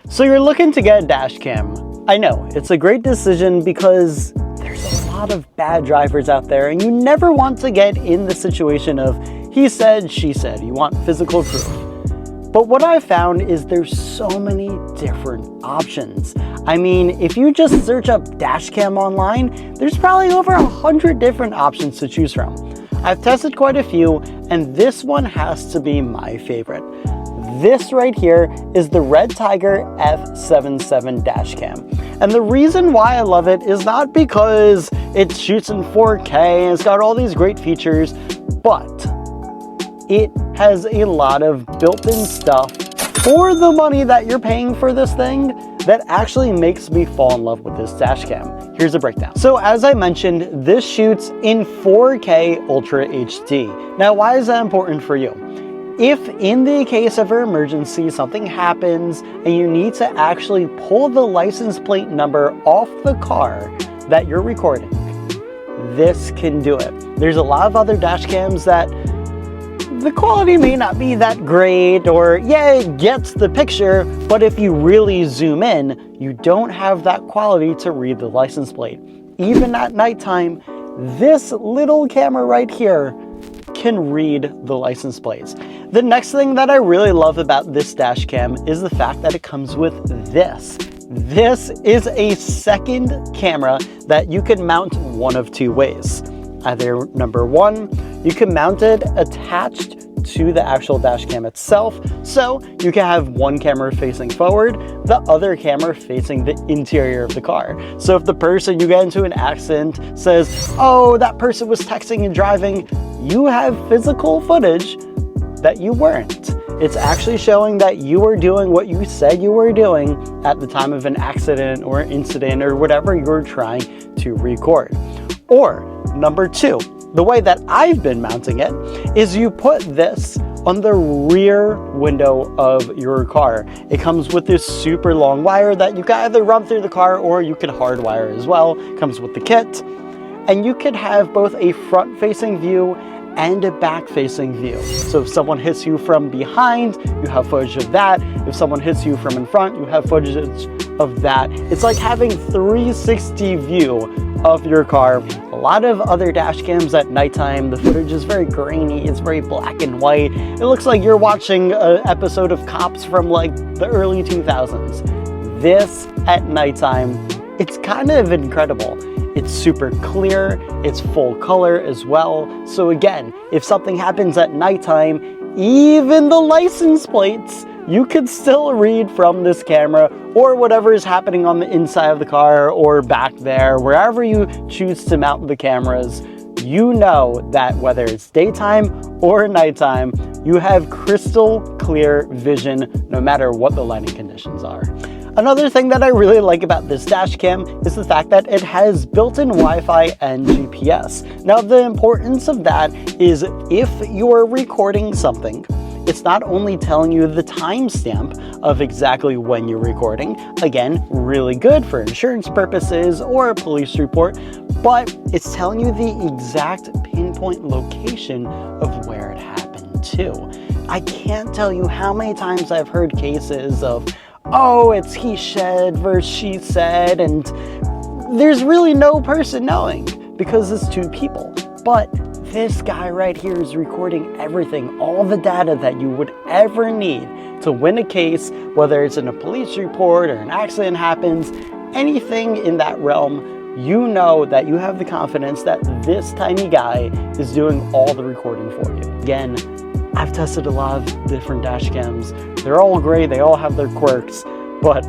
So you're looking to get a dash cam. I know, it's a great decision because there's a lot of bad drivers out there and you never want to get in the situation of he said, she said. You want physical proof. But what I've found is there's so many different options. I mean, if you just search up dash cam online, there's probably over 100 different options to choose from. I've tested quite a few, and this one has to be my favorite. This right here is the Redtiger F77 Dashcam. And the reason why I love it is not because it shoots in 4K and it's got all these great features, but it has a lot of built-in stuff for the money that you're paying for this thing that actually makes me fall in love with this dashcam. Here's a breakdown. So as I mentioned, this shoots in 4K Ultra HD. Now, why is that important for you? If in the case of an emergency, something happens and you need to actually pull the license plate number off the car that you're recording, this can do it. There's a lot of other dash cams that the quality may not be that great, or yeah, it gets the picture, but if you really zoom in, you don't have that quality to read the license plate. Even at nighttime, this little camera right here can read the license plates. The next thing that I really love about this dash cam is the fact that it comes with this. This is a second camera that you can mount one of two ways. Either number one, you can mount it attached to the actual dash cam itself, so you can have one camera facing forward, the other camera facing the interior of the car. So if the person you get into an accident says, oh, that person was texting and driving, you have physical footage that you weren't. It's actually showing that you were doing what you said you were doing at the time of an accident or incident or whatever you were trying to record. Or number two, the way that I've been mounting it is you put this on the rear window of your car. It comes with this super long wire that you can either run through the car or you can hardwire as well. It comes with the kit. And you can have both a front-facing view and a back-facing view. So if someone hits you from behind, you have footage of that. If someone hits you from in front, you have footage of that. It's like having 360 view of your car. A lot of other dash cams at nighttime, the footage is very grainy, it's very black and white. It looks like you're watching an episode of Cops from like the early 2000s. This at nighttime, it's kind of incredible. It's super clear, it's full color as well. So again, if something happens at nighttime, even the license plates, you could still read from this camera, or whatever is happening on the inside of the car or back there, wherever you choose to mount the cameras, you know that whether it's daytime or nighttime, you have crystal clear vision no matter what the lighting conditions are. Another thing that I really like about this dash cam is the fact that it has built-in Wi-Fi and GPS. Now, the importance of that is if you're recording something, it's not only telling you the timestamp of exactly when you're recording, again, really good for insurance purposes or a police report, but it's telling you the exact pinpoint location of where it happened to. I can't tell you how many times I've heard cases of, oh, it's he said versus she said, and there's really no person knowing because it's two people. But this guy right here is recording everything, all the data that you would ever need to win a case, whether it's in a police report or an accident happens, anything in that realm, you know that you have the confidence that this tiny guy is doing all the recording for you. Again, I've tested a lot of different dash cams. They're all great, they all have their quirks, but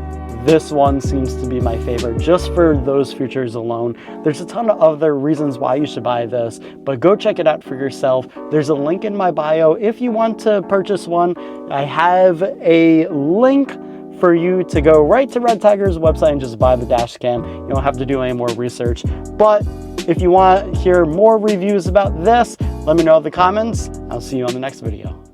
this one seems to be my favorite just for those features alone. There's a ton of other reasons why you should buy this, but go check it out for yourself. There's a link in my bio if you want to purchase one. I have a link for you to go right to Redtiger's website and just buy the dash cam. You don't have to do any more research. But if you want to hear more reviews about this, let me know in the comments. I'll see you on the next video.